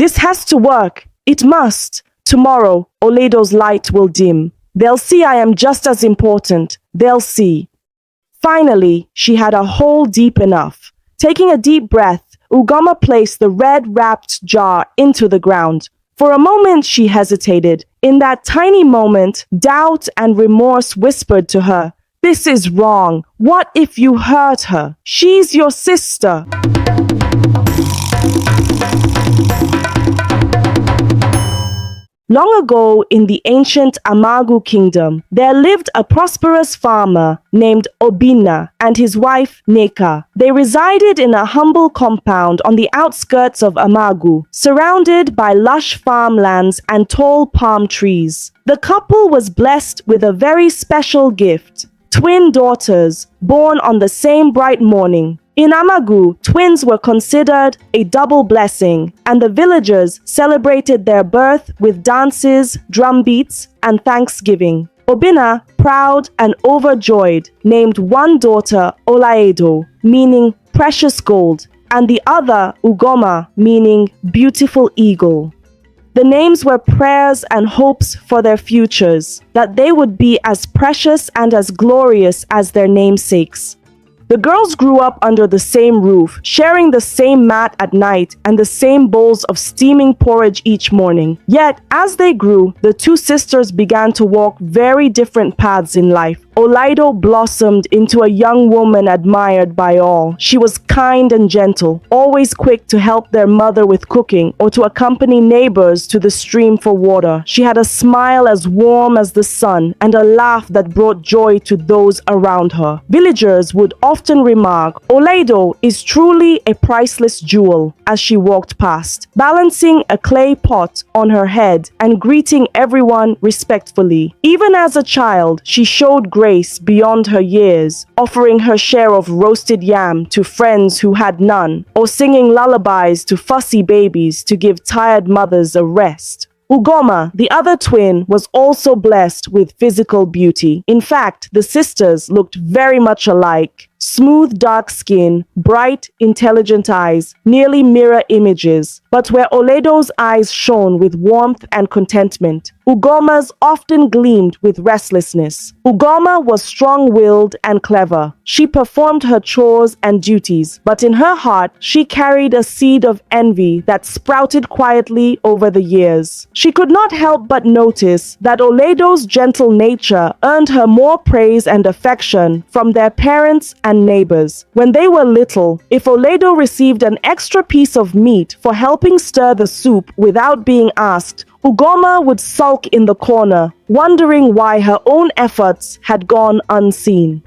This has to work. It must. Tomorrow, Oledo's light will dim. They'll see I am just as important. They'll see. Finally, she had a hole deep enough. Taking a deep breath, Ugoma placed the red-wrapped jar into the ground. For a moment, she hesitated. In that tiny moment, doubt and remorse whispered to her, "This is wrong. What if you hurt her? She's your sister." Long ago, in the ancient Amagu kingdom, there lived a prosperous farmer named Obinna and his wife Neka. They resided in a humble compound on the outskirts of Amagu, surrounded by lush farmlands and tall palm trees. The couple was blessed with a very special gift: twin daughters, born on the same bright morning. In Amagu, twins were considered a double blessing, and the villagers celebrated their birth with dances, drum beats, and thanksgiving. Obinna, proud and overjoyed, named one daughter Olaedo, meaning precious gold, and the other Ugoma, meaning beautiful eagle. The names were prayers and hopes for their futures, that they would be as precious and as glorious as their namesakes. The girls grew up under the same roof, sharing the same mat at night and the same bowls of steaming porridge each morning. Yet, as they grew, the two sisters began to walk very different paths in life. Olaido blossomed into a young woman admired by all. She was kind and gentle, always quick to help their mother with cooking or to accompany neighbors to the stream for water. She had a smile as warm as the sun and a laugh that brought joy to those around her. Villagers would often remark, "Olaido is truly a priceless jewel," as she walked past, balancing a clay pot on her head and greeting everyone respectfully. Even as a child, she showed grace beyond her years, offering her share of roasted yam to friends who had none, or singing lullabies to fussy babies to give tired mothers a rest. Ugoma, the other twin, was also blessed with physical beauty. In fact, the sisters looked very much alike. Smooth dark skin, bright, intelligent eyes, nearly mirror images. But where Oledo's eyes shone with warmth and contentment, Ugoma's often gleamed with restlessness. Ugoma was strong-willed and clever. She performed her chores and duties, but in her heart, she carried a seed of envy that sprouted quietly over the years. She could not help but notice that Oledo's gentle nature earned her more praise and affection from their parents and neighbors. When they were little, if Oledo received an extra piece of meat for helping stir the soup without being asked, Ugoma would sulk in the corner, wondering why her own efforts had gone unseen.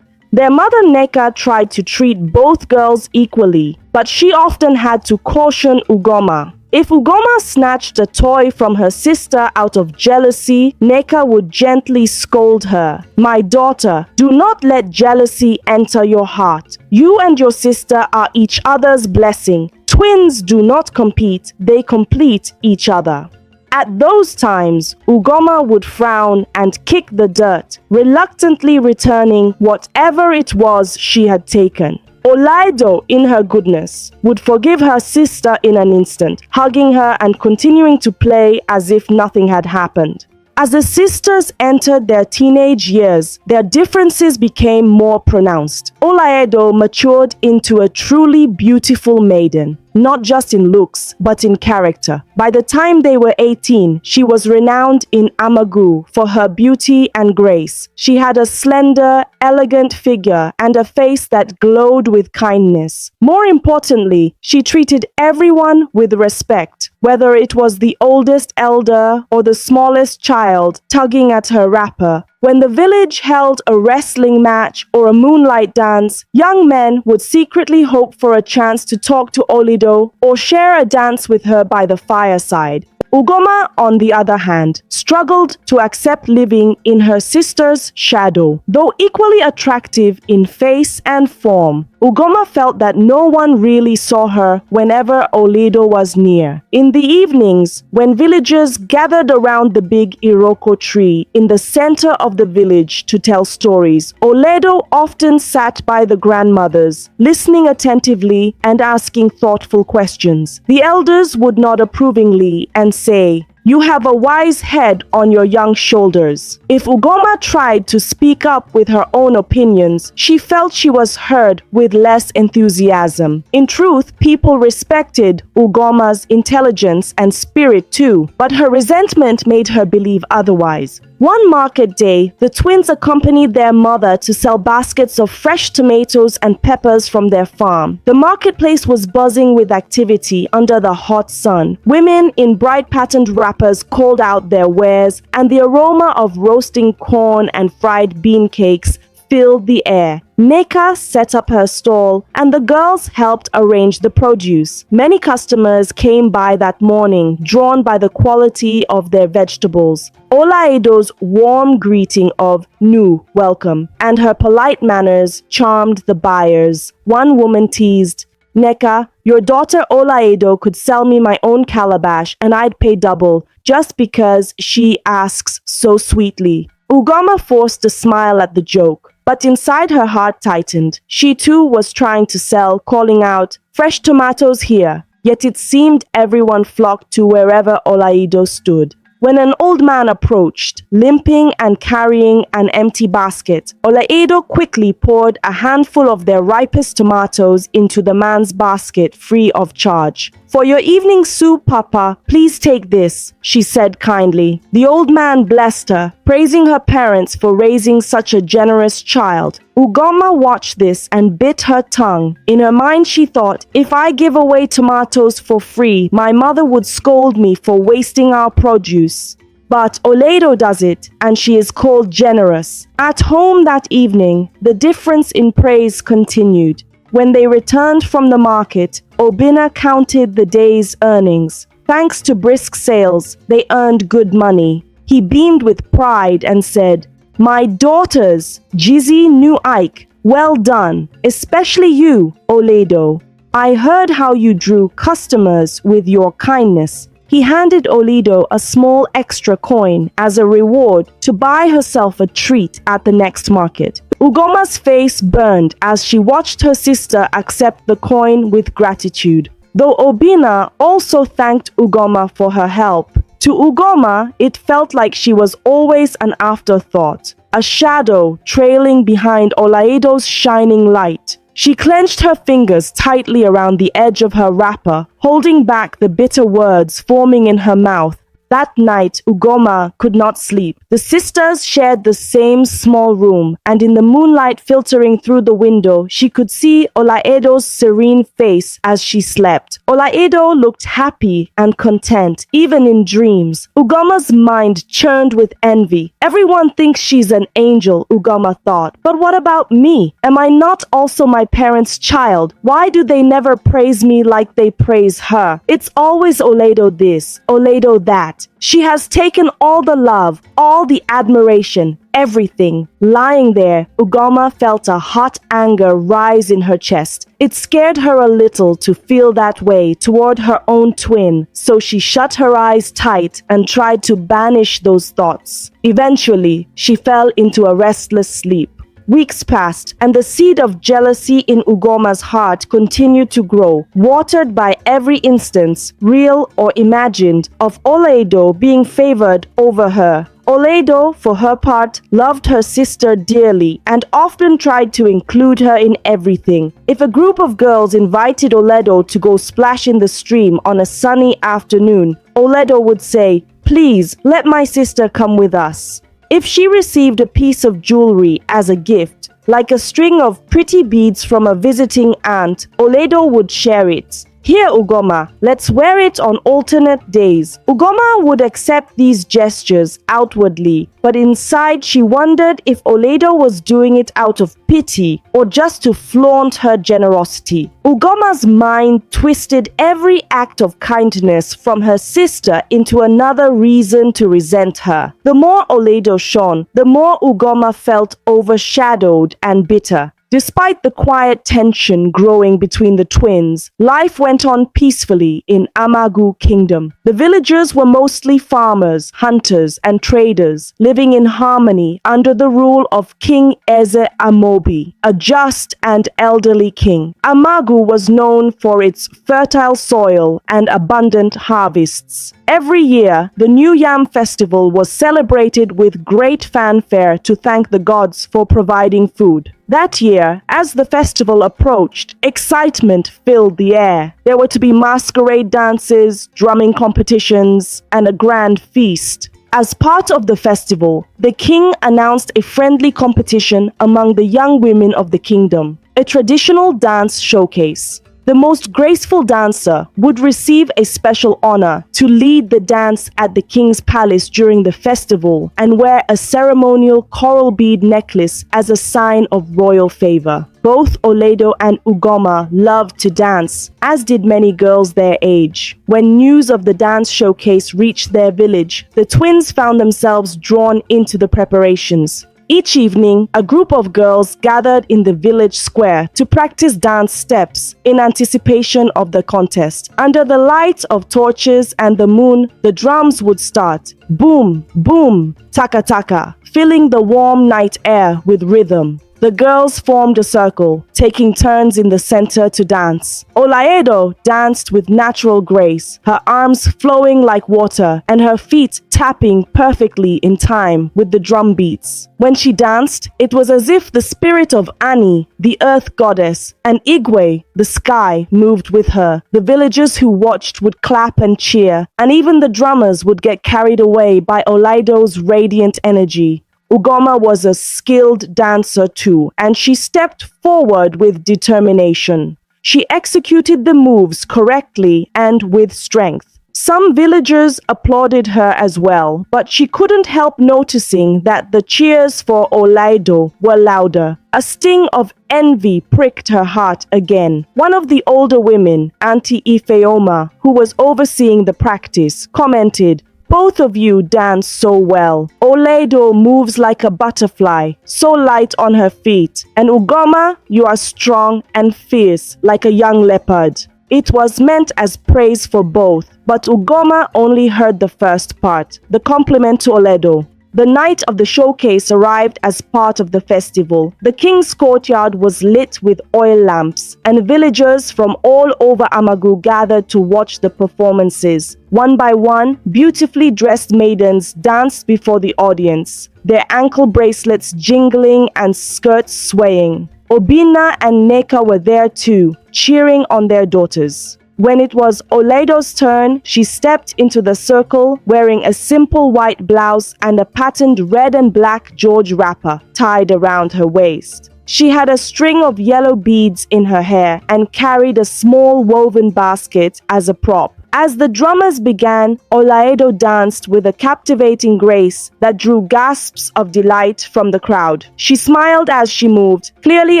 Their mother Neka tried to treat both girls equally, but she often had to caution Ugoma. If Ugoma snatched a toy from her sister out of jealousy, Neka would gently scold her. "My daughter, do not let jealousy enter your heart. You and your sister are each other's blessing. Twins do not compete, they complete each other." At those times, Ugoma would frown and kick the dirt, reluctantly returning whatever it was she had taken. Olaido, in her goodness, would forgive her sister in an instant, hugging her and continuing to play as if nothing had happened. As the sisters entered their teenage years, their differences became more pronounced. Olaido matured into a truly beautiful maiden, not just in looks, but in character. By the time they were 18, she was renowned in Amagu for her beauty and grace. She had a slender, elegant figure and a face that glowed with kindness. More importantly, she treated everyone with respect, whether it was the oldest elder or the smallest child tugging at her wrapper. When the village held a wrestling match or a moonlight dance, young men would secretly hope for a chance to talk to Olido or share a dance with her by the fireside. Ugoma, on the other hand, struggled to accept living in her sister's shadow. Though equally attractive in face and form, Ugoma felt that no one really saw her whenever Oledo was near. In the evenings, when villagers gathered around the big Iroko tree in the center of the village to tell stories, Oledo often sat by the grandmothers, listening attentively and asking thoughtful questions. The elders would nod approvingly and say, "You have a wise head on your young shoulders." If Ugoma tried to speak up with her own opinions, she felt she was heard with less enthusiasm. In truth, people respected Ugoma's intelligence and spirit too, but her resentment made her believe otherwise. One market day, the twins accompanied their mother to sell baskets of fresh tomatoes and peppers from their farm. The marketplace was buzzing with activity under the hot sun. Women in bright patterned wrappers called out their wares, and the aroma of roasting corn and fried bean cakes filled the air. Neka set up her stall and the girls helped arrange the produce. Many customers came by that morning, drawn by the quality of their vegetables. Olaedo's warm greeting of "Nu, welcome," and her polite manners charmed the buyers. One woman teased, "Neka, your daughter Olaedo could sell me my own calabash and I'd pay double just because she asks so sweetly." Ugoma forced a smile at the joke, but inside her heart tightened. She too was trying to sell, calling out, "Fresh tomatoes here." Yet it seemed everyone flocked to wherever Olaedo stood. When an old man approached, limping and carrying an empty basket, Olaedo quickly poured a handful of their ripest tomatoes into the man's basket free of charge. "For your evening soup, Papa, please take this," she said kindly. The old man blessed her, praising her parents for raising such a generous child. Ugoma watched this and bit her tongue. In her mind she thought, "If I give away tomatoes for free, my mother would scold me for wasting our produce." But Oledo does it, and she is called generous. At home that evening, the difference in praise continued. When they returned from the market, Obinna counted the day's earnings. Thanks to brisk sales, they earned good money. He beamed with pride and said, "My daughters, Jizzy Nu Ike, well done, especially you, Oledo. I heard how you drew customers with your kindness." He handed Oledo a small extra coin as a reward to buy herself a treat at the next market. Ugoma's face burned as she watched her sister accept the coin with gratitude, though Obinna also thanked Ugoma for her help. To Ugoma, it felt like she was always an afterthought, a shadow trailing behind Olaedo's shining light. She clenched her fingers tightly around the edge of her wrapper, holding back the bitter words forming in her mouth. That night, Ugoma could not sleep. The sisters shared the same small room, and in the moonlight filtering through the window, she could see Olaedo's serene face as she slept. Olaedo looked happy and content, even in dreams. Ugoma's mind churned with envy. Everyone thinks she's an angel, Ugoma thought. But what about me? Am I not also my parents' child? Why do they never praise me like they praise her? It's always Oledo this, Oledo that. She has taken all the love, all the admiration, everything. Lying there, Ugoma felt a hot anger rise in her chest. It scared her a little to feel that way toward her own twin, so she shut her eyes tight and tried to banish those thoughts. Eventually, she fell into a restless sleep. Weeks passed, and the seed of jealousy in Ugoma's heart continued to grow, watered by every instance, real or imagined, of Oledo being favored over her. Oledo, for her part, loved her sister dearly and often tried to include her in everything. If a group of girls invited Oledo to go splash in the stream on a sunny afternoon, Oledo would say, "Please, let my sister come with us." If she received a piece of jewelry as a gift, like a string of pretty beads from a visiting aunt, Oledo would share it. "Here, Ugoma, let's wear it on alternate days." Ugoma would accept these gestures outwardly, but inside she wondered if Oledo was doing it out of pity or just to flaunt her generosity. Ugoma's mind twisted every act of kindness from her sister into another reason to resent her. The more Oledo shone, the more Ugoma felt overshadowed and bitter. Despite the quiet tension growing between the twins, life went on peacefully in Amagu Kingdom. The villagers were mostly farmers, hunters, and traders, living in harmony under the rule of King Eze Amobi, a just and elderly king. Amagu was known for its fertile soil and abundant harvests. Every year, the New Yam Festival was celebrated with great fanfare to thank the gods for providing food. That year, as the festival approached, excitement filled the air. There were to be masquerade dances, drumming competitions, and a grand feast. As part of the festival, the king announced a friendly competition among the young women of the kingdom, a traditional dance showcase. The most graceful dancer would receive a special honor to lead the dance at the king's palace during the festival and wear a ceremonial coral bead necklace as a sign of royal favor. Both Oledo and Ugoma loved to dance, as did many girls their age. When news of the dance showcase reached their village, the twins found themselves drawn into the preparations. Each evening, a group of girls gathered in the village square to practice dance steps in anticipation of the contest. Under the light of torches and the moon, the drums would start. Boom, boom, taka taka, filling the warm night air with rhythm. The girls formed a circle, taking turns in the center to dance. Olaedo danced with natural grace, her arms flowing like water and her feet tapping perfectly in time with the drum beats. When she danced, it was as if the spirit of Ani, the earth goddess, and Igwe, the sky, moved with her. The villagers who watched would clap and cheer, and even the drummers would get carried away by Olaido's radiant energy. Ugoma was a skilled dancer too, and she stepped forward with determination. She executed the moves correctly and with strength. Some villagers applauded her as well, but she couldn't help noticing that the cheers for Olaido were louder. A sting of envy pricked her heart again. One of the older women, Auntie Ifeoma, who was overseeing the practice, commented, "Both of you dance so well. Oledo moves like a butterfly, so light on her feet. And Ugoma, you are strong and fierce like a young leopard." It was meant as praise for both, but Ugoma only heard the first part, the compliment to Oledo. The night of the showcase arrived as part of the festival. The king's courtyard was lit with oil lamps, and villagers from all over Amagu gathered to watch the performances. One by one, beautifully dressed maidens danced before the audience, their ankle bracelets jingling and skirts swaying. Obina and Neka were there too, cheering on their daughters. When it was Oledo's turn, she stepped into the circle wearing a simple white blouse and a patterned red and black George wrapper tied around her waist. She had a string of yellow beads in her hair and carried a small woven basket as a prop. As the drummers began, Olaedo danced with a captivating grace that drew gasps of delight from the crowd. She smiled as she moved, clearly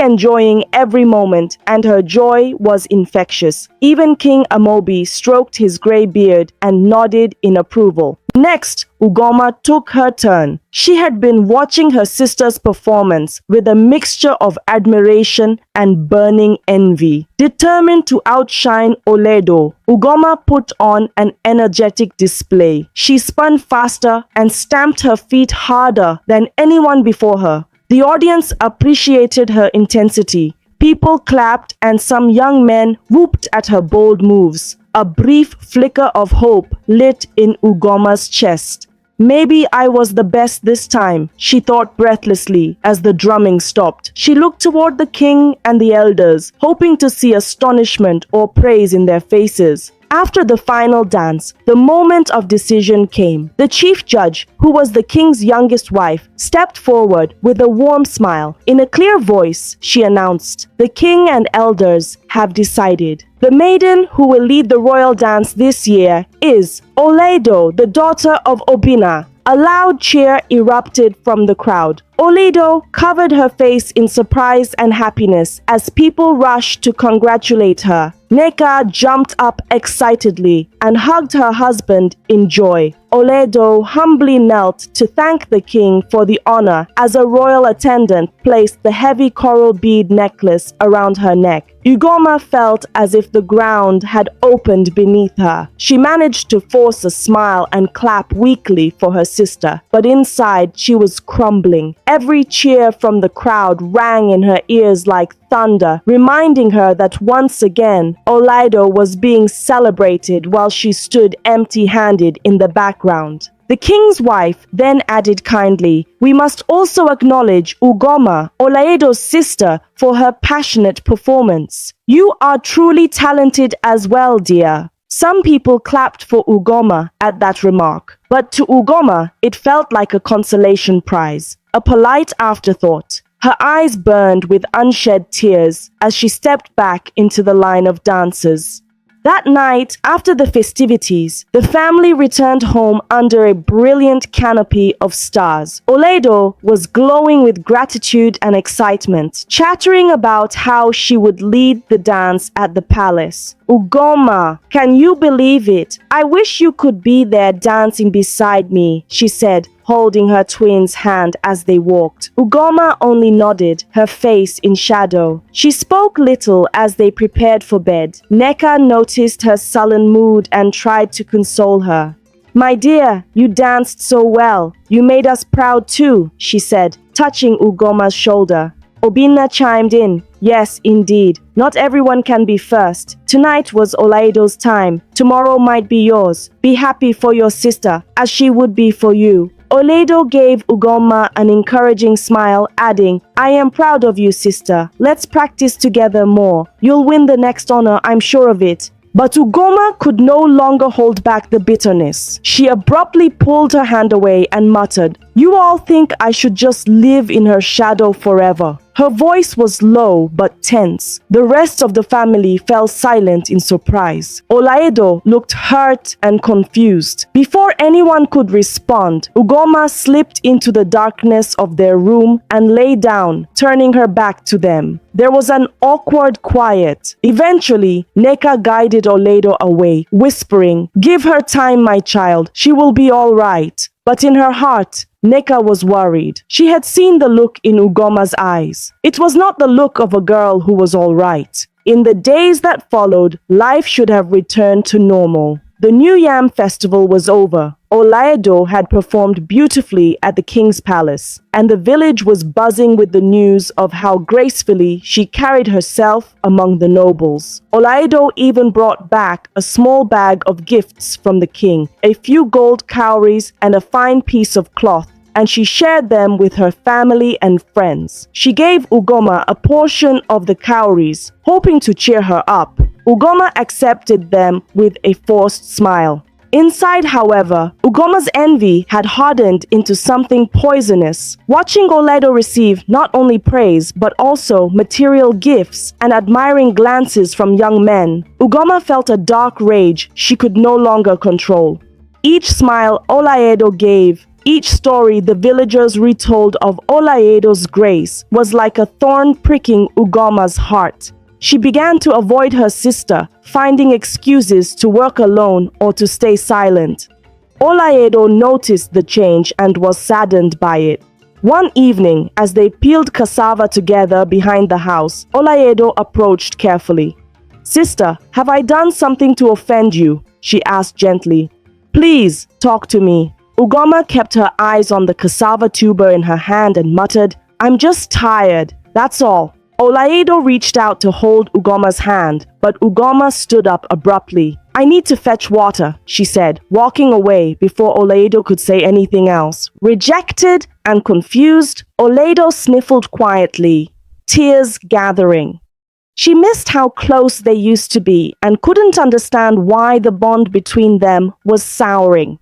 enjoying every moment, and her joy was infectious. Even King Amobi stroked his gray beard and nodded in approval. Next, Ugoma took her turn. She had been watching her sister's performance with a mixture of admiration and burning envy. Determined to outshine Oledo, Ugoma put on an energetic display. She spun faster and stamped her feet harder than anyone before her. The audience appreciated her intensity. People clapped and some young men whooped at her bold moves. A brief flicker of hope lit in Ugoma's chest. Maybe I was the best this time, she thought breathlessly as the drumming stopped. She looked toward the king and the elders, hoping to see astonishment or praise in their faces. After the final dance, the moment of decision came. The chief judge, who was the king's youngest wife, stepped forward with a warm smile. In a clear voice, she announced, "The king and elders have decided. The maiden who will lead the royal dance this year is Oledo, the daughter of Obina. A loud cheer erupted from the crowd. Oledo covered her face in surprise and happiness as people rushed to congratulate her. Nneka jumped up excitedly and hugged her husband in joy. Oledo humbly knelt to thank the king for the honor as a royal attendant placed the heavy coral bead necklace around her neck. Ugoma felt as if the ground had opened beneath her. She managed to force a smile and clap weakly for her sister, but inside she was crumbling. Every cheer from the crowd rang in her ears like thunder, reminding her that once again, Olaido was being celebrated while she stood empty-handed in the background. The king's wife then added kindly, "We must also acknowledge Ugoma, Olaedo's sister, for her passionate performance. You are truly talented as well, dear." Some people clapped for Ugoma at that remark, but to Ugoma, it felt like a consolation prize, a polite afterthought. Her eyes burned with unshed tears as she stepped back into the line of dancers. That night, after the festivities, the family returned home under a brilliant canopy of stars. Oledo was glowing with gratitude and excitement, chattering about how she would lead the dance at the palace. "Ugoma, can you believe it? I wish you could be there dancing beside me," she said, holding her twin's hand as they walked. Ugoma only nodded, her face in shadow. She spoke little as they prepared for bed. Nneka noticed her sullen mood and tried to console her. "My dear, you danced so well. You made us proud too," she said, touching Ugoma's shoulder. Obina chimed in, "Yes, indeed. Not everyone can be first. Tonight was Olaido's time. Tomorrow might be yours. Be happy for your sister, as she would be for you." Oledo gave Ugoma an encouraging smile, adding, "I am proud of you, sister. Let's practice together more. You'll win the next honor, I'm sure of it." But Ugoma could no longer hold back the bitterness. She abruptly pulled her hand away and muttered, "You all think I should just live in her shadow forever." Her voice was low but tense. The rest of the family fell silent in surprise. Olaedo looked hurt and confused. Before anyone could respond, Ugoma slipped into the darkness of their room and lay down, turning her back to them. There was an awkward quiet. Eventually, Nneka guided Oledo away, whispering, "Give her time, my child. She will be all right." But in her heart, Nneka was worried. She had seen the look in Ugoma's eyes. It was not the look of a girl who was all right. In the days that followed, life should have returned to normal. The New Yam Festival was over. Olaedo had performed beautifully at the king's palace, and the village was buzzing with the news of how gracefully she carried herself among the nobles. Olaedo even brought back a small bag of gifts from the king, a few gold cowries and a fine piece of cloth, and she shared them with her family and friends. She gave Ugoma a portion of the cowries, hoping to cheer her up. Ugoma accepted them with a forced smile. Inside, however, Ugoma's envy had hardened into something poisonous. Watching Oledo receive not only praise but also material gifts and admiring glances from young men, Ugoma felt a dark rage she could no longer control. Each smile Olaedo gave, each story the villagers retold of Olaedo's grace was like a thorn pricking Ugoma's heart. She began to avoid her sister, finding excuses to work alone or to stay silent. Olaedo noticed the change and was saddened by it. One evening, as they peeled cassava together behind the house, Olaedo approached carefully. "Sister, have I done something to offend you?" she asked gently. "Please, talk to me." Ugoma kept her eyes on the cassava tuber in her hand and muttered, "I'm just tired, that's all." Olaedo reached out to hold Ugoma's hand, but Ugoma stood up abruptly. "I need to fetch water," she said, walking away before Olaedo could say anything else. Rejected and confused, Olaedo sniffled quietly, tears gathering. She missed how close they used to be and couldn't understand why the bond between them was souring.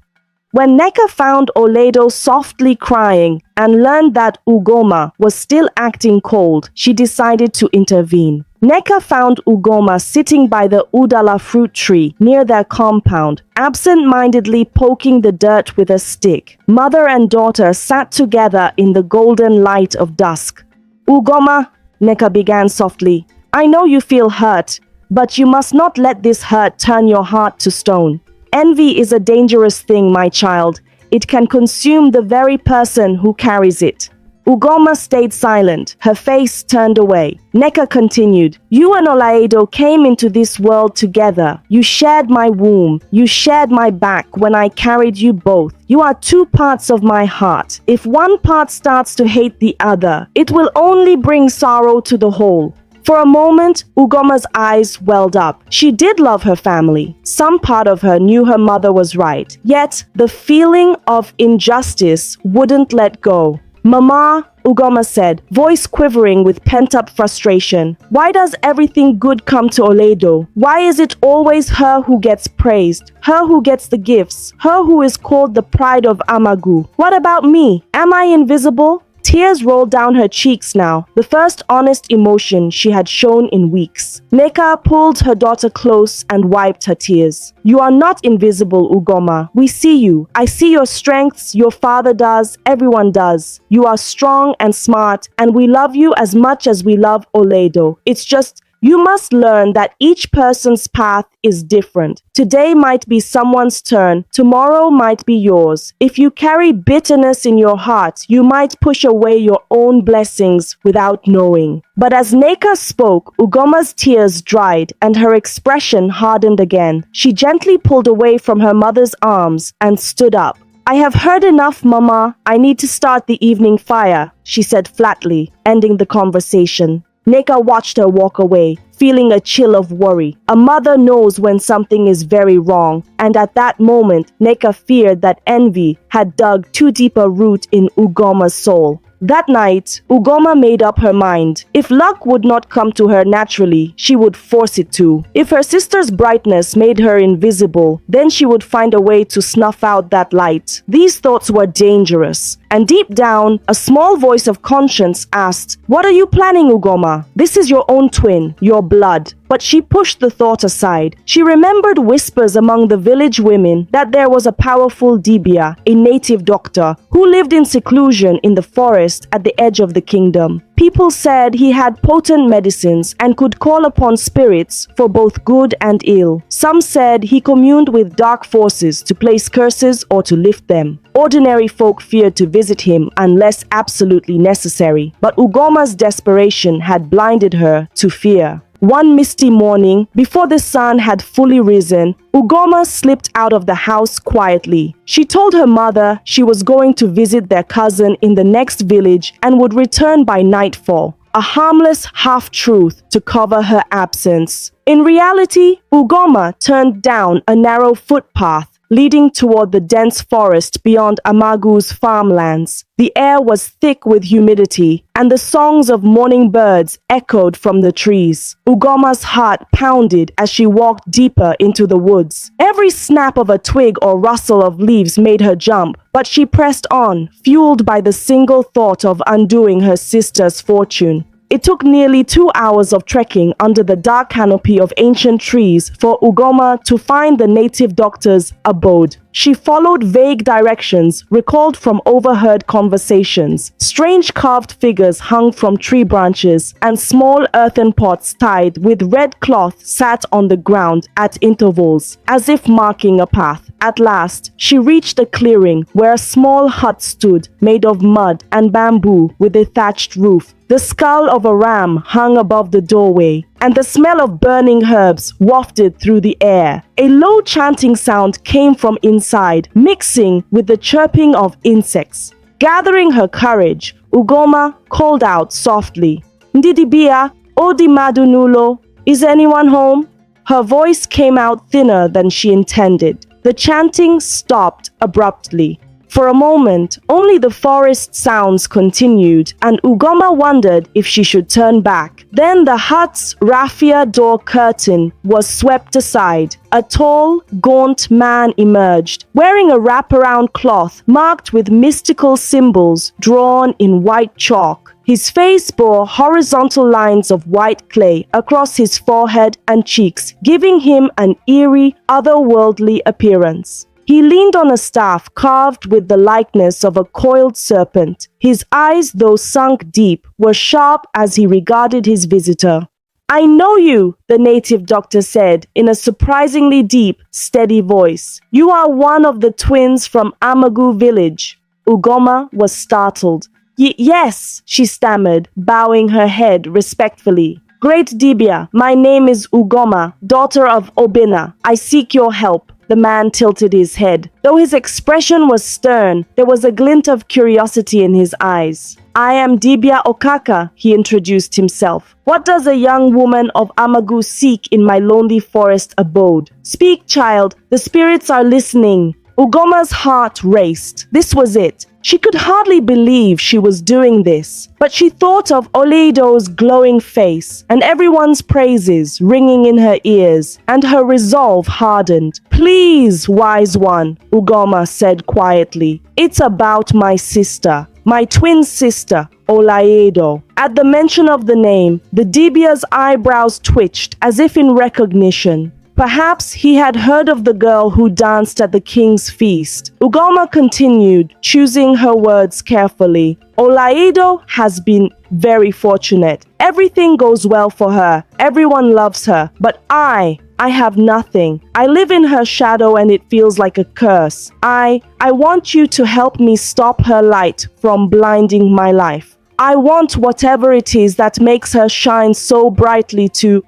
When Neka found Oledo softly crying and learned that Ugoma was still acting cold, she decided to intervene. Neka found Ugoma sitting by the Udala fruit tree near their compound, absent-mindedly poking the dirt with a stick. Mother and daughter sat together in the golden light of dusk. Ugoma, Neka began softly, I know you feel hurt, but you must not let this hurt turn your heart to stone. Envy is a dangerous thing, my child. It can consume the very person who carries it. Ugoma stayed silent, her face turned away. Neka continued, You and Olaedo came into this world together. You shared my womb. You shared my back when I carried you both. You are two parts of my heart. If one part starts to hate the other, it will only bring sorrow to the whole. For a moment, Ugoma's eyes welled up. She did love her family. Some part of her knew her mother was right. Yet, the feeling of injustice wouldn't let go. Mama, Ugoma said, voice quivering with pent-up frustration. Why does everything good come to Oledo? Why is it always her who gets praised? Her who gets the gifts? Her who is called the pride of Amagu? What about me? Am I invisible? Tears rolled down her cheeks now, the first honest emotion she had shown in weeks. Neka pulled her daughter close and wiped her tears. You are not invisible, Ugoma. We see you. I see your strengths, your father does, everyone does. You are strong and smart, and we love you as much as we love Oledo. It's just, you must learn that each person's path is different. Today might be someone's turn, tomorrow might be yours. If you carry bitterness in your heart, you might push away your own blessings without knowing. But as Neka spoke, Ugoma's tears dried and her expression hardened again. She gently pulled away from her mother's arms and stood up. I have heard enough, Mama. I need to start the evening fire, she said flatly, ending the conversation. Neka watched her walk away, feeling a chill of worry. A mother knows when something is very wrong, and at that moment, Neka feared that envy had dug too deep a root in Ugoma's soul. That night, Ugoma made up her mind. If luck would not come to her naturally, she would force it to. If her sister's brightness made her invisible, then she would find a way to snuff out that light. These thoughts were dangerous. And deep down, a small voice of conscience asked, What are you planning, Ugoma? This is your own twin, your blood. But she pushed the thought aside. She remembered whispers among the village women that there was a powerful Dibia, a native doctor, who lived in seclusion in the forest at the edge of the kingdom. People said he had potent medicines and could call upon spirits for both good and ill. Some said he communed with dark forces to place curses or to lift them. Ordinary folk feared to visit him unless absolutely necessary, but Ugoma's desperation had blinded her to fear. One misty morning, before the sun had fully risen, Ugoma slipped out of the house quietly. She told her mother she was going to visit their cousin in the next village and would return by nightfall. A harmless half-truth to cover her absence. In reality, Ugoma turned down a narrow footpath leading toward the dense forest beyond Amagu's farmlands. The air was thick with humidity, and the songs of morning birds echoed from the trees. Ugoma's heart pounded as she walked deeper into the woods. Every snap of a twig or rustle of leaves made her jump, but she pressed on, fueled by the single thought of undoing her sister's fortune. It took nearly 2 hours of trekking under the dark canopy of ancient trees for Ugoma to find the native doctor's abode. She followed vague directions recalled from overheard conversations. Strange carved figures hung from tree branches, and small earthen pots tied with red cloth sat on the ground at intervals, as if marking a path. At last, she reached a clearing where a small hut stood, made of mud and bamboo with a thatched roof. The skull of a ram hung above the doorway, and the smell of burning herbs wafted through the air. A low chanting sound came from inside, mixing with the chirping of insects. Gathering her courage, Ugoma called out softly, Dibia, Odi Madunulo, is anyone home? Her voice came out thinner than she intended. The chanting stopped abruptly. For a moment, only the forest sounds continued, and Ugoma wondered if she should turn back. Then the hut's raffia door curtain was swept aside. A tall, gaunt man emerged, wearing a wraparound cloth marked with mystical symbols drawn in white chalk. His face bore horizontal lines of white clay across his forehead and cheeks, giving him an eerie, otherworldly appearance. He leaned on a staff carved with the likeness of a coiled serpent. His eyes, though sunk deep, were sharp as he regarded his visitor. "I know you," the native doctor said in a surprisingly deep, steady voice. "You are one of the twins from Amagu village." Ugoma was startled. Yes," she stammered, bowing her head respectfully. "Great Dibia, my name is Ugoma, daughter of Obina. I seek your help." The man tilted his head. Though his expression was stern, there was a glint of curiosity in his eyes. "I am Dibia Okaka," he introduced himself. "What does a young woman of Amagu seek in my lonely forest abode? Speak, child, the spirits are listening." Ugoma's heart raced. This was it. She could hardly believe she was doing this, but she thought of Oleido's glowing face and everyone's praises ringing in her ears, and her resolve hardened. "Please, wise one," Ugoma said quietly. "It's about my sister, my twin sister, Oleido." At the mention of the name, the Dibia's eyebrows twitched as if in recognition. Perhaps he had heard of the girl who danced at the king's feast. Ugoma continued, choosing her words carefully. "Oleido has been very fortunate. Everything goes well for her. Everyone loves her. But I have nothing. I live in her shadow and it feels like a curse. I want you to help me stop her light from blinding my life. I want whatever it is that makes her shine so brightly to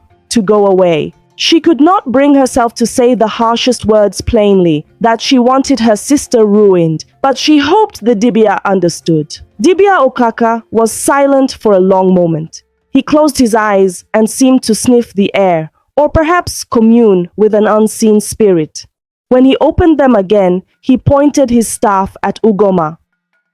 go away." She could not bring herself to say the harshest words plainly, that she wanted her sister ruined, but she hoped the Dibia understood. Dibia Okaka was silent for a long moment. He closed his eyes and seemed to sniff the air, or perhaps commune with an unseen spirit. When he opened them again, he pointed his staff at Ugoma.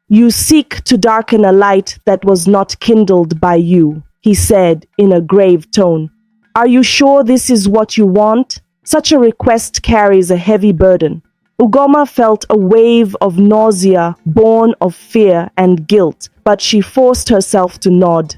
"You seek to darken a light that was not kindled by you," he said in a grave tone. "Are you sure this is what you want? Such a request carries a heavy burden." Ugoma felt a wave of nausea born of fear and guilt, but she forced herself to nod.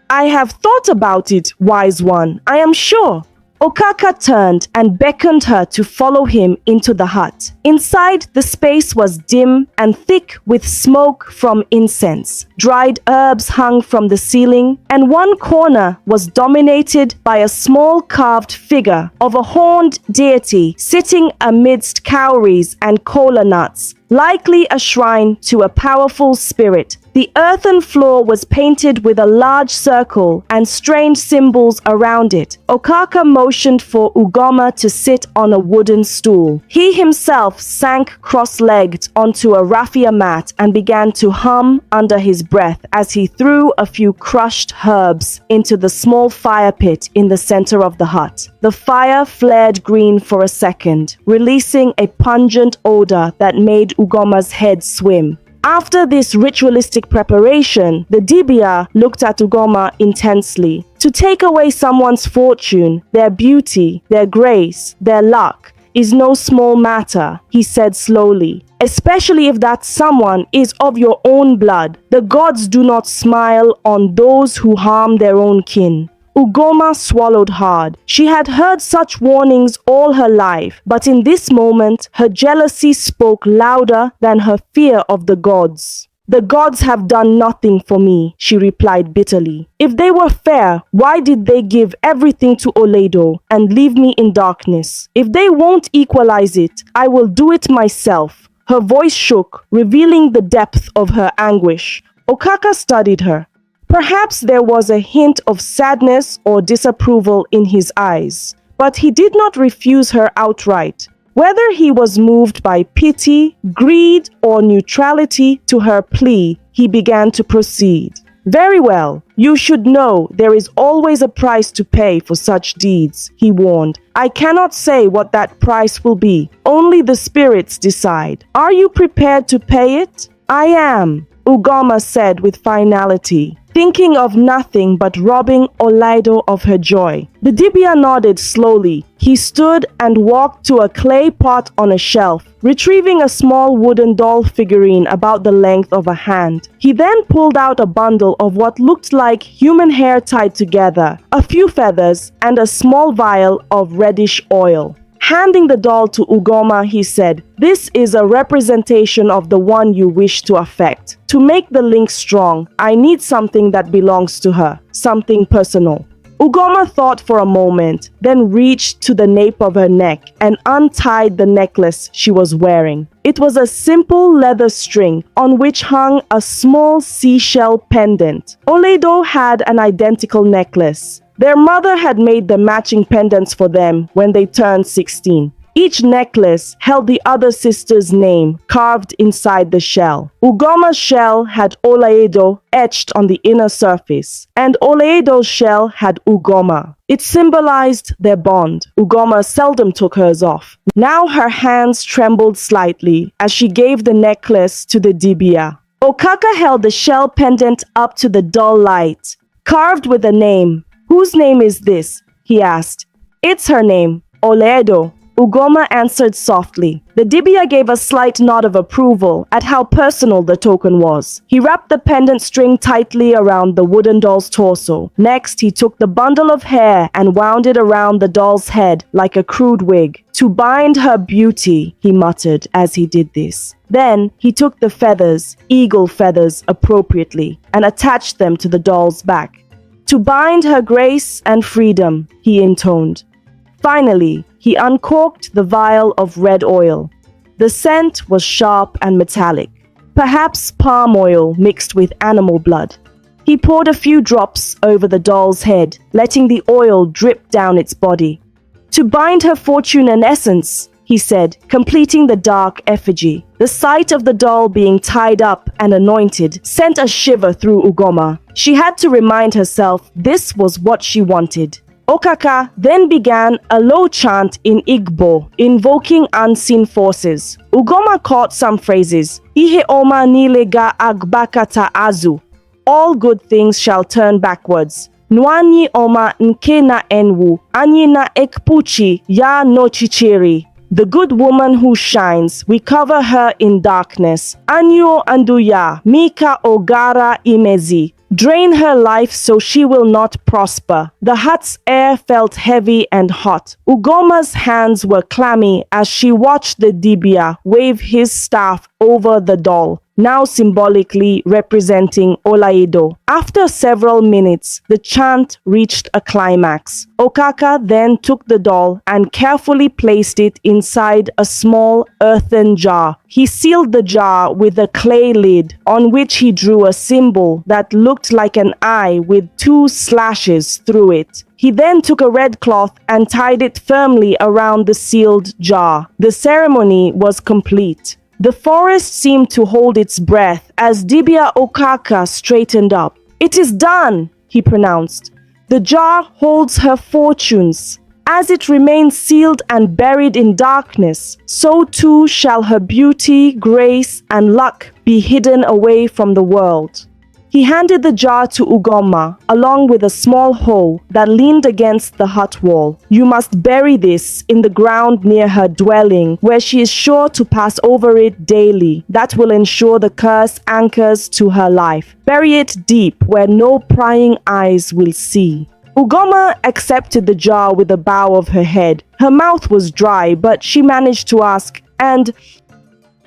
"I have thought about it, wise one, I am sure." Okaka turned and beckoned her to follow him into the hut. Inside, the space was dim and thick with smoke from incense. Dried herbs hung from the ceiling, and one corner was dominated by a small carved figure of a horned deity sitting amidst cowries and kola nuts, likely a shrine to a powerful spirit. The earthen floor was painted with a large circle and strange symbols around it. Okaka motioned for Ugoma to sit on a wooden stool. He himself sank cross-legged onto a raffia mat and began to hum under his breath as he threw a few crushed herbs into the small fire pit in the center of the hut. The fire flared green for a second, releasing a pungent odor that made Ugoma's head swim. After this ritualistic preparation, the Dibia looked at Ugoma intensely. To take away someone's fortune, their beauty, their grace, their luck, is no small matter, he said slowly. Especially if that someone is of your own blood. The gods do not smile on those who harm their own kin. Ugoma swallowed hard. She had heard such warnings all her life, but in this moment, her jealousy spoke louder than her fear of the gods. "The gods have done nothing for me," she replied bitterly. "If they were fair, why did they give everything to Oleido and leave me in darkness? If they won't equalize it, I will do it myself." Her voice shook, revealing the depth of her anguish. Okaka studied her. Perhaps there was a hint of sadness or disapproval in his eyes, but he did not refuse her outright. Whether he was moved by pity, greed, or neutrality to her plea, he began to proceed. Very well. You should know there is always a price to pay for such deeds, he warned. I cannot say what that price will be. Only the spirits decide. Are you prepared to pay it? I am, Ugoma said with finality, thinking of nothing but robbing Olaido of her joy. The Dibia nodded slowly. He stood and walked to a clay pot on a shelf, retrieving a small wooden doll figurine about the length of a hand. He then pulled out a bundle of what looked like human hair tied together, a few feathers, and a small vial of reddish oil. Handing the doll to Ugoma, he said, "This is a representation of the one you wish to affect. To make the link strong, I need something that belongs to her, something personal." Ugoma thought for a moment, then reached to the nape of her neck and untied the necklace she was wearing. It was a simple leather string on which hung a small seashell pendant. Olaido had an identical necklace. Their mother had made the matching pendants for them when they turned 16. Each necklace held the other sister's name carved inside the shell. Ugoma's shell had Olaido etched on the inner surface, and Olaido's shell had Ugoma. It symbolized their bond. Ugoma seldom took hers off. Now her hands trembled slightly as she gave the necklace to the Dibia. Okaka held the shell pendant up to the dull light, carved with a name. "Whose name is this?" he asked. "It's her name, Olaido," Ugoma answered softly. The Dibia gave a slight nod of approval at how personal the token was. He wrapped the pendant string tightly around the wooden doll's torso. Next, he took the bundle of hair and wound it around the doll's head like a crude wig. "To bind her beauty," he muttered as he did this. Then, he took the feathers, eagle feathers appropriately, and attached them to the doll's back. "To bind her grace and freedom," he intoned. Finally, he uncorked the vial of red oil. The scent was sharp and metallic, perhaps palm oil mixed with animal blood. He poured a few drops over the doll's head, letting the oil drip down its body. "To bind her fortune and essence," he said, completing the dark effigy. The sight of the doll being tied up and anointed sent a shiver through Ugoma. She had to remind herself this was what she wanted. Okaka then began a low chant in Igbo, invoking unseen forces. Ugoma caught some phrases. "Ihe oma niile ga agbakata azu." All good things shall turn backwards. "Nwanyi oma nke na enwu, anyị na ekpuchi ya nochichiri." The good woman who shines, we cover her in darkness. Anyo anduya, mika ogara imezi. Drain her life so she will not prosper. The hut's air felt heavy and hot. Ugoma's hands were clammy as she watched the Dibia wave his staff over the doll, now symbolically representing Olaido. After several minutes, the chant reached a climax. Okaka then took the doll and carefully placed it inside a small earthen jar. He sealed the jar with a clay lid on which he drew a symbol that looked like an eye with 2 slashes through it. He then took a red cloth and tied it firmly around the sealed jar. The ceremony was complete. The forest seemed to hold its breath as Dibia Okaka straightened up. "It is done," he pronounced. "The jar holds her fortunes. As it remains sealed and buried in darkness, so too shall her beauty, grace, and luck be hidden away from the world." He handed the jar to Ugoma, along with a small hole that leaned against the hut wall. "You must bury this in the ground near her dwelling, where she is sure to pass over it daily. That will ensure the curse anchors to her life. Bury it deep where no prying eyes will see." Ugoma accepted the jar with a bow of her head. Her mouth was dry, but she managed to ask, "And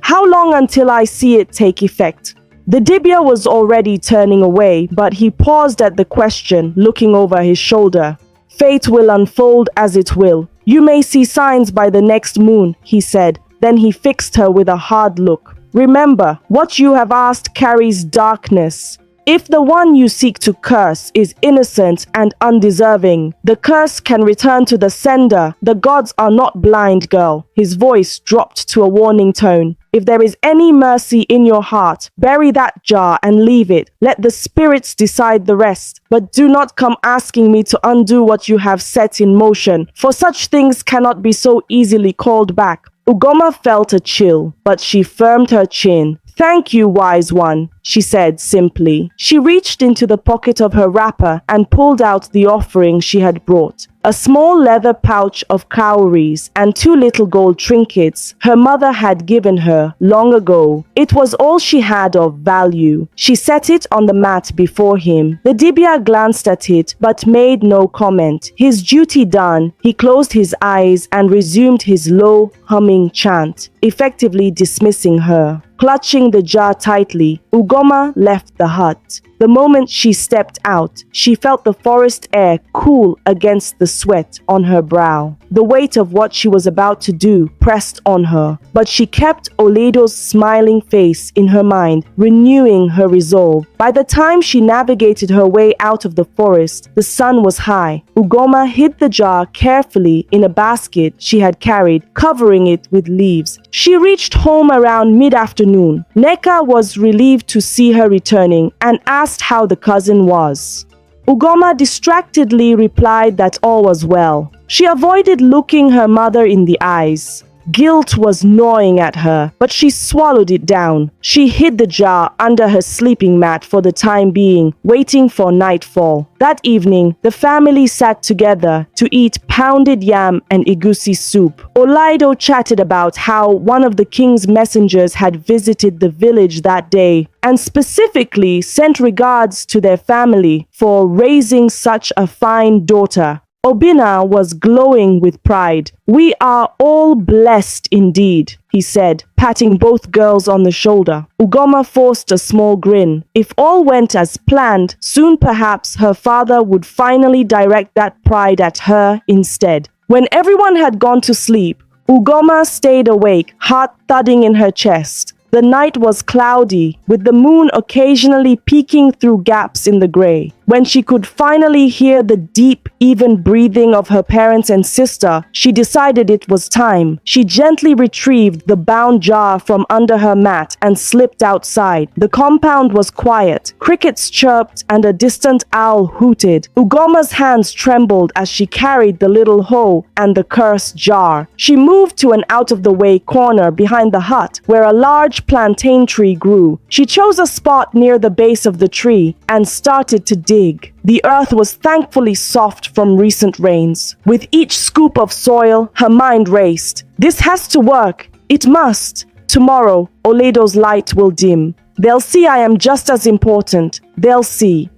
how long until I see it take effect?" The Dibia was already turning away, but he paused at the question, looking over his shoulder. "Fate will unfold as it will. You may see signs by the next moon," he said. Then he fixed her with a hard look. "Remember, what you have asked carries darkness. If the one you seek to curse is innocent and undeserving, the curse can return to the sender. The gods are not blind, girl." His voice dropped to a warning tone. "If there is any mercy in your heart, bury that jar and leave it. Let the spirits decide the rest. But do not come asking me to undo what you have set in motion, for such things cannot be so easily called back." Ugoma felt a chill, but she firmed her chin. "Thank you, wise one," she said simply. She reached into the pocket of her wrapper and pulled out the offering she had brought. A small leather pouch of cowries and 2 little gold trinkets her mother had given her long ago. It was all she had of value. She set it on the mat before him. The Dibia glanced at it but made no comment. His duty done, he closed his eyes and resumed his low, humming chant, effectively dismissing her. Clutching the jar tightly, Ugoma left the hut. The moment she stepped out, she felt the forest air cool against the sweat on her brow. The weight of what she was about to do pressed on her, but she kept Oledo's smiling face in her mind, renewing her resolve. By the time she navigated her way out of the forest, the sun was high. Ugoma hid the jar carefully in a basket she had carried, covering it with leaves. She reached home around mid-afternoon. Neka was relieved to see her returning and asked how the cousin was. Ugoma distractedly replied that all was well. She avoided looking her mother in the eyes. Guilt was gnawing at her, but she swallowed it down. She hid the jar under her sleeping mat for the time being, waiting for nightfall. That evening, the family sat together to eat pounded yam and egusi soup. Olaido chatted about how one of the king's messengers had visited the village that day and specifically sent regards to their family for raising such a fine daughter. Obina was glowing with pride. "We are all blessed indeed," he said, patting both girls on the shoulder. Ugoma forced a small grin. If all went as planned, soon perhaps her father would finally direct that pride at her instead. When everyone had gone to sleep, Ugoma stayed awake, heart thudding in her chest. The night was cloudy, with the moon occasionally peeking through gaps in the gray. When she could finally hear the deep, even breathing of her parents and sister, she decided it was time. She gently retrieved the bound jar from under her mat and slipped outside. The compound was quiet. Crickets chirped and a distant owl hooted. Ugoma's hands trembled as she carried the little hoe and the cursed jar. She moved to an out-of-the-way corner behind the hut, where a large plantain tree grew. She chose a spot near the base of the tree and started to dig. The earth was thankfully soft from recent rains. With each scoop of soil, her mind raced. This has to work. It must. Tomorrow, Oledo's light will dim. They'll see I am just as important. They'll see.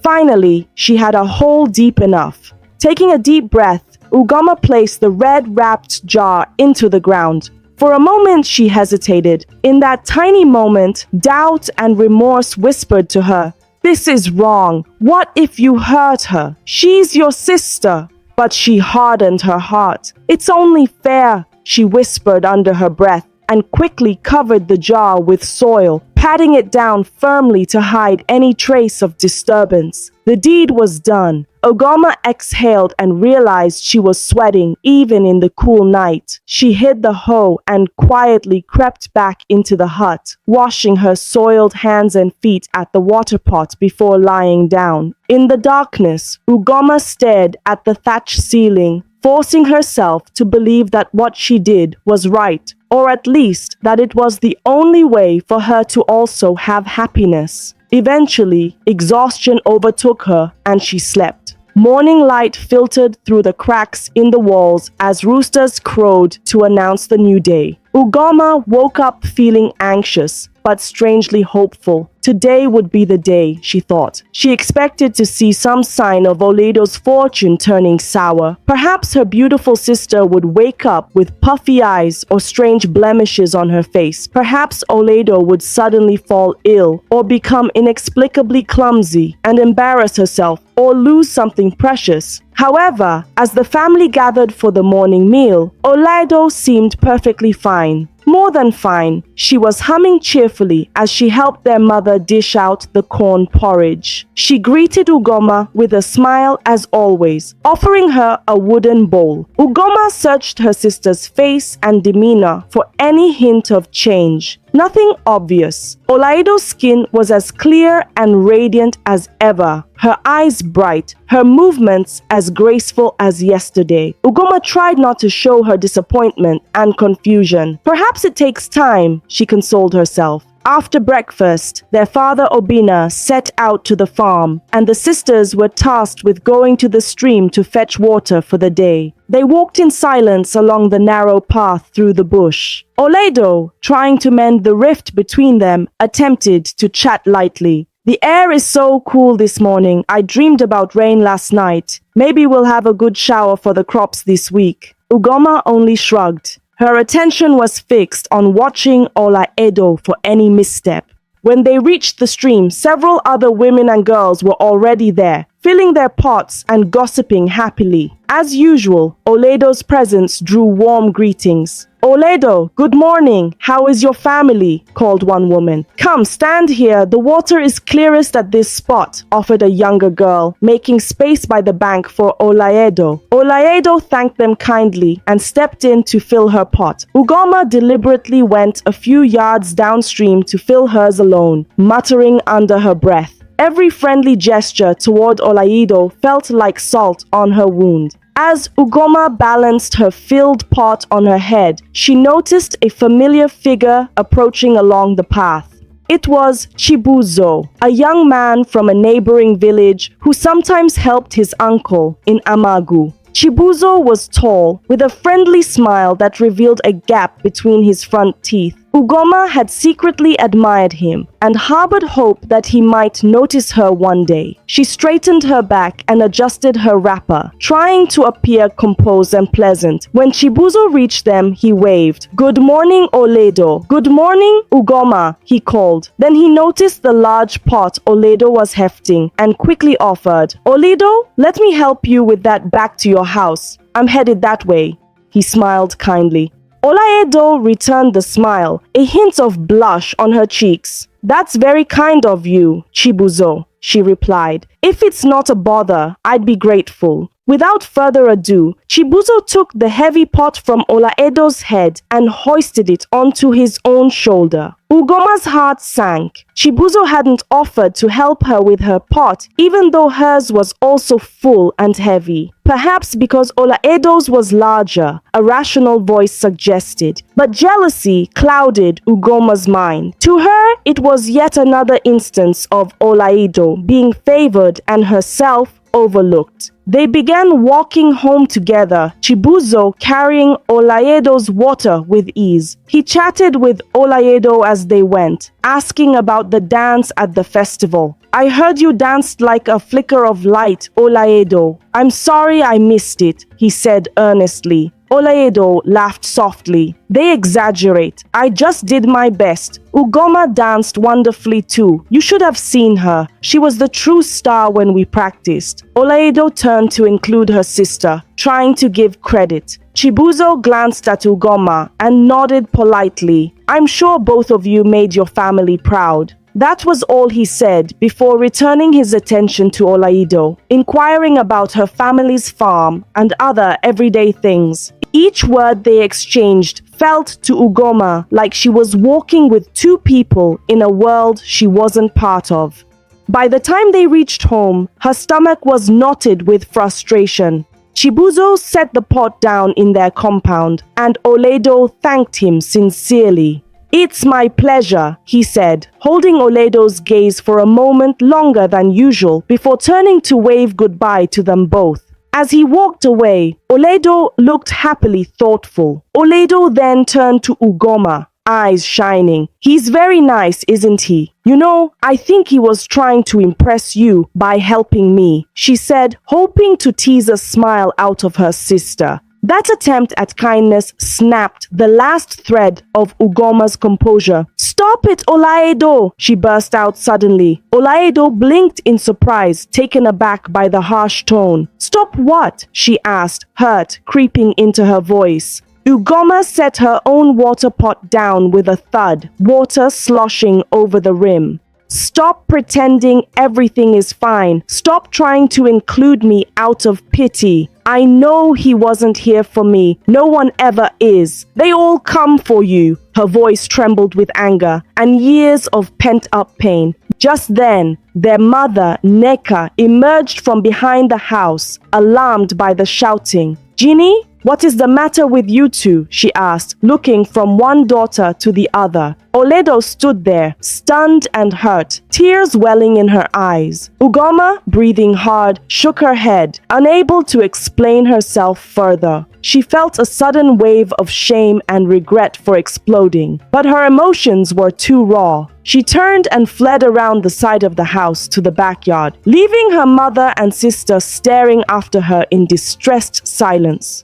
Finally, she had a hole deep enough. Taking a deep breath, Ugoma placed the red-wrapped jar into the ground. For a moment, she hesitated. In that tiny moment, doubt and remorse whispered to her, "This is wrong. What if you hurt her? She's your sister." But she hardened her heart. "It's only fair," she whispered under her breath, and quickly covered the jar with soil, patting it down firmly to hide any trace of disturbance. The deed was done. Ugoma exhaled and realized she was sweating even in the cool night. She hid the hoe and quietly crept back into the hut, washing her soiled hands and feet at the water pot before lying down. In the darkness, Ugoma stared at the thatch ceiling, forcing herself to believe that what she did was right, or at least that it was the only way for her to also have happiness. Eventually, exhaustion overtook her and she slept. Morning light filtered through the cracks in the walls as roosters crowed to announce the new day. Ugoma woke up feeling anxious, but strangely hopeful. Today would be the day, she thought. She expected to see some sign of Oledo's fortune turning sour. Perhaps her beautiful sister would wake up with puffy eyes or strange blemishes on her face. Perhaps Oledo would suddenly fall ill or become inexplicably clumsy and embarrass herself or lose something precious. However, as the family gathered for the morning meal, Oledo seemed perfectly fine. More than fine. She was humming cheerfully as she helped their mother dish out the corn porridge. She greeted Ugoma with a smile as always, offering her a wooden bowl. Ugoma searched her sister's face and demeanor for any hint of change. Nothing obvious. Olaido's skin was as clear and radiant as ever, her eyes bright, her movements as graceful as yesterday. Ugoma tried not to show her disappointment and confusion. Perhaps it takes time, she consoled herself. After breakfast, their father Obina set out to the farm, and the sisters were tasked with going to the stream to fetch water for the day. They walked in silence along the narrow path through the bush. Olaido, trying to mend the rift between them, attempted to chat lightly. The air is so cool this morning. I dreamed about rain last night. Maybe we'll have a good shower for the crops this week. Ugoma only shrugged. Her attention was fixed on watching Olaido for any misstep. When they reached the stream, several other women and girls were already there, filling their pots and gossiping happily. As usual, Olaido's presence drew warm greetings. "Olaido, good morning. How is your family?" called one woman. "Come, stand here. The water is clearest at this spot," offered a younger girl, making space by the bank for Olaido. Olaido thanked them kindly and stepped in to fill her pot. Ugoma deliberately went a few yards downstream to fill hers alone, muttering under her breath. Every friendly gesture toward Olaido felt like salt on her wound. As Ugoma balanced her filled pot on her head, she noticed a familiar figure approaching along the path. It was Chibuzo, a young man from a neighboring village who sometimes helped his uncle in Amagu. Chibuzo was tall, with a friendly smile that revealed a gap between his front teeth. Ugoma had secretly admired him and harbored hope that he might notice her one day. She straightened her back and adjusted her wrapper, trying to appear composed and pleasant. When Chibuzo reached them, he waved. "Good morning, Olaido." "Good morning, Ugoma," he called. Then he noticed the large pot Olaido was hefting and quickly offered, "Olaido, let me help you with that back to your house. I'm headed that way." He smiled kindly. Olaido returned the smile, a hint of blush on her cheeks. "That's very kind of you, Chibuzo," she replied. "If it's not a bother, I'd be grateful." Without further ado, Chibuzo took the heavy pot from Olaido's head and hoisted it onto his own shoulder. Ugoma's heart sank. Chibuzo hadn't offered to help her with her pot, even though hers was also full and heavy. Perhaps because Olaido's was larger, a rational voice suggested. But jealousy clouded Ugoma's mind. To her, it was yet another instance of Olaido being favored and herself overlooked. They began walking home together, Chibuzo carrying Olaido's water with ease. He chatted with Olaido as they went, asking about the dance at the festival. "I heard you danced like a flicker of light, Olaido. I'm sorry I missed it," he said earnestly. Olaido laughed softly. "They exaggerate. I just did my best. Ugoma danced wonderfully too. You should have seen her. She was the true star when we practiced." Olaido turned to include her sister, trying to give credit. Chibuzo glanced at Ugoma and nodded politely. "I'm sure both of you made your family proud." That was all he said before returning his attention to Olaido, inquiring about her family's farm and other everyday things. Each word they exchanged felt to Ugoma like she was walking with two people in a world she wasn't part of. By the time they reached home, her stomach was knotted with frustration. Chibuzo set the pot down in their compound, and Olaido thanked him sincerely. "It's my pleasure," he said, holding Olaido's gaze for a moment longer than usual before turning to wave goodbye to them both. As he walked away, Olaido looked happily thoughtful. Olaido then turned to Ugoma, eyes shining. "He's very nice, isn't he? You know, I think he was trying to impress you by helping me," she said, hoping to tease a smile out of her sister. That attempt at kindness snapped the last thread of Ugoma's composure. "Stop it, Olaido!" she burst out suddenly. Olaido blinked in surprise, taken aback by the harsh tone. "Stop what?" she asked, hurt creeping into her voice. Ugoma set her own water pot down with a thud, water sloshing over the rim. Stop pretending everything is fine. Stop trying to include me out of pity. I know he wasn't here for me. No one ever is. They all come for you. Her voice trembled with anger and years of pent-up pain. Just then, their mother, Neka, emerged from behind the house, alarmed by the shouting. "Ginny, what is the matter with you two?" she asked, looking from one daughter to the other. Oledo stood there, stunned and hurt, tears welling in her eyes. Ugoma, breathing hard, shook her head, unable to explain herself further. She felt a sudden wave of shame and regret for exploding, but her emotions were too raw. She turned and fled around the side of the house to the backyard, leaving her mother and sister staring after her in distressed silence.